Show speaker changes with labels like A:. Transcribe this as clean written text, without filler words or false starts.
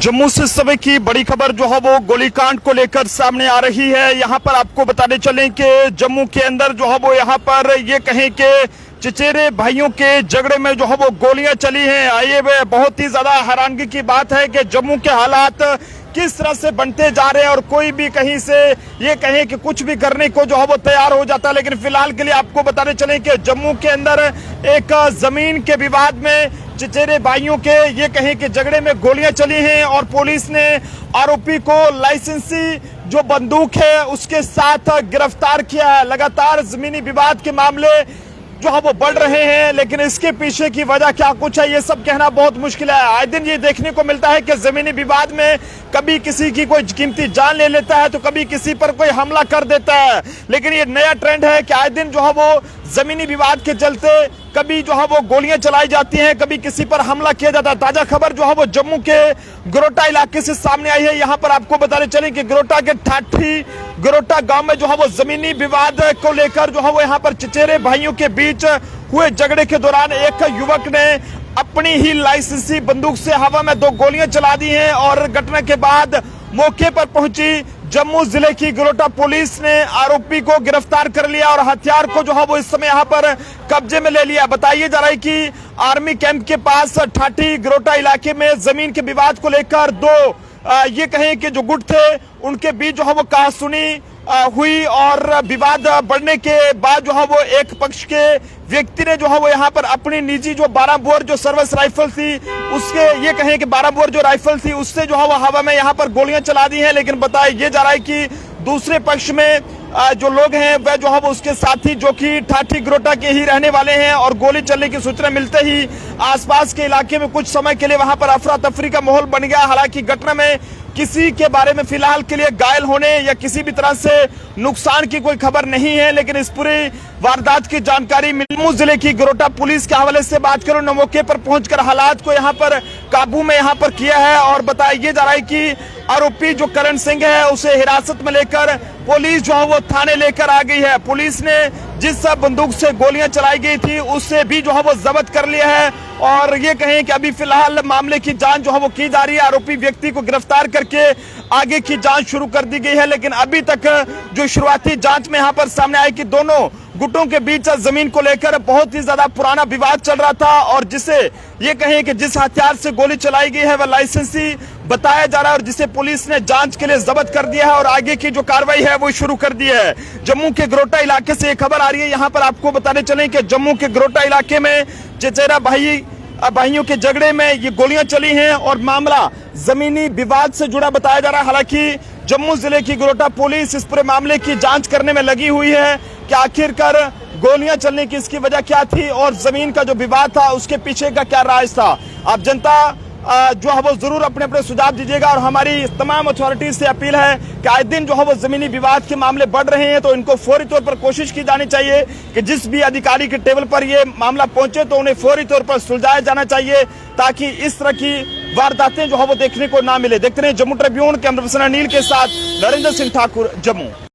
A: जम्मू से समय की बड़ी खबर जो है वो गोलीकांड को लेकर सामने आ रही है। यहाँ पर आपको बताने चलें कि जम्मू के अंदर जो है वो यहाँ पर ये कहें कि चचेरे भाइयों के झगड़े में जो है वो गोलियां चली हैं। ये बहुत ही ज्यादा हैरानगी की बात है कि जम्मू के हालात किस तरह से बनते जा रहे हैं और कोई भी कहीं से ये कहे कि कुछ भी करने को जो है वो तैयार हो जाता है। लेकिन फिलहाल के लिए आपको बताने चलें कि जम्मू के अंदर एक जमीन के विवाद में चचेरे भाइयों के ये कहें कि झगड़े में गोलियां चली हैं और पुलिस ने आरोपी को लाइसेंसी जो बंदूक है उसके साथ गिरफ्तार किया है। लगातार जमीनी विवाद के मामले जो है वो बढ़ रहे हैं, लेकिन इसके पीछे की वजह क्या कुछ है ये सब कहना बहुत मुश्किल है। आए दिन ये देखने को मिलता है कि जमीनी विवाद में कभी किसी की कोई कीमती जान ले लेता है तो कभी किसी पर कोई हमला कर देता है। लेकिन ये नया ट्रेंड है कि आए दिन जो है वो जमीनी विवाद के चलते कभी जो है वो गोलियां चलाई जाती हैं, कभी किसी पर हमला किया जाता है। ताजा खबर जो है वो जम्मू के गरोटा इलाके से सामने आई है। यहाँ पर आपको बताने चले कि गरोटा के ठाठी गरोटा गांव में जो है वो जमीनी विवाद को लेकर जो है वो यहाँ पर चचेरे भाइयों के बीच हुए झगड़े के दौरान एक युवक ने अपनी ही लाइसेंसी बंदूक से हवा में 2 गोलियां चला दी हैं और घटना के बाद मौके पर पहुंची जम्मू जिले की गरोटा पुलिस ने आरोपी को गिरफ्तार कर लिया और हथियार को जो है वो इस समय यहाँ पर कब्जे में ले लिया। बताइए जा रहा है कि आर्मी कैंप के पास ठाठी गरोटा इलाके में जमीन के विवाद को लेकर 2 ये कहें कि जो गुट थे उनके बीच जो है वो कहासुनी हुई और विवाद बढ़ने के बाद जो है वो एक पक्ष के व्यक्ति ने जो है वो यहाँ पर अपनी निजी जो 12 बोर जो सर्विस राइफल थी उसके ये कहें कि 12 बोर जो राइफल थी उससे जो है वो हवा में यहाँ पर गोलियां चला दी हैं। लेकिन बताया ये जा रहा है कि दूसरे पक्ष में जो लोग हैं वह जो है वो उसके साथी जो कि ठाठी गरोटा के ही रहने वाले हैं और गोली चलने की सूचना मिलते ही आसपास के इलाके में कुछ समय के लिए वहां पर अफरा तफरी का माहौल बन गया। हालांकि घटना में किसी के बारे में फिलहाल के लिए घायल होने या किसी भी तरह से नुकसान की कोई खबर नहीं है। लेकिन इस पूरी वारदात की जानकारी जम्मू जिले की गरोटा पुलिस के हवाले से बात करूं, मौके पर पहुंचकर हालात को यहां पर काबू में यहां पर किया है और बताया जा रहा है कि आरोपी जो करण सिंह है उसे हिरासत में लेकर पुलिस जो है वो थाने लेकर आ गई है। पुलिस ने जिस बंदूक से गोलियां चलाई गई थी उससे भी जो है वो जब्त कर लिया है और ये कहें कि अभी फिलहाल मामले की जांच जो है वो की जा रही है। आरोपी व्यक्ति को गिरफ्तार करके आगे की जांच शुरू कर दी गई है। लेकिन अभी तक जो शुरुआती जांच में यहाँ पर सामने आई कि दोनों गुटों के बीच जमीन को लेकर बहुत ही ज्यादा पुराना विवाद चल रहा था और जिसे ये कहें कि जिस हथियार से गोली चलाई गई है वह लाइसेंसी बताया जा रहा है और जिसे पुलिस ने जांच के लिए जब्त कर दिया है और आगे की जो कार्रवाई है वो शुरू कर दी है। जम्मू के गरोटा इलाके से एक खबर आ रही है। यहाँ पर आपको बताने चलें कि जम्मू के गरोटा इलाके में चचेरा भाइयों के झगड़े में ये गोलियां चली हैं और मामला जमीनी विवाद से जुड़ा बताया जा रहा है। हालांकि जम्मू जिले की गरोटा पुलिस इस पूरे मामले की जांच करने में लगी हुई है कि आखिरकार गोलियां चलने की इसकी वजह क्या थी और जमीन का जो विवाद था उसके पीछे का क्या राज था। आप जनता जो है वो जरूर अपने अपने सुझाव दीजिएगा और हमारी तमाम अथॉरिटीज से अपील है कि आए दिन जो है वो जमीनी विवाद के मामले बढ़ रहे हैं तो इनको फौरी तौर पर कोशिश की जानी चाहिए कि जिस भी अधिकारी के टेबल पर ये मामला पहुंचे तो उन्हें फौरी तौर पर सुलझाया जाना चाहिए ताकि इस तरह की वारदातें जो है वो देखने को ना मिले। देखते रहिए Jammu Tribune, camera person Anil के साथ नरेंद्र सिंह ठाकुर, जम्मू।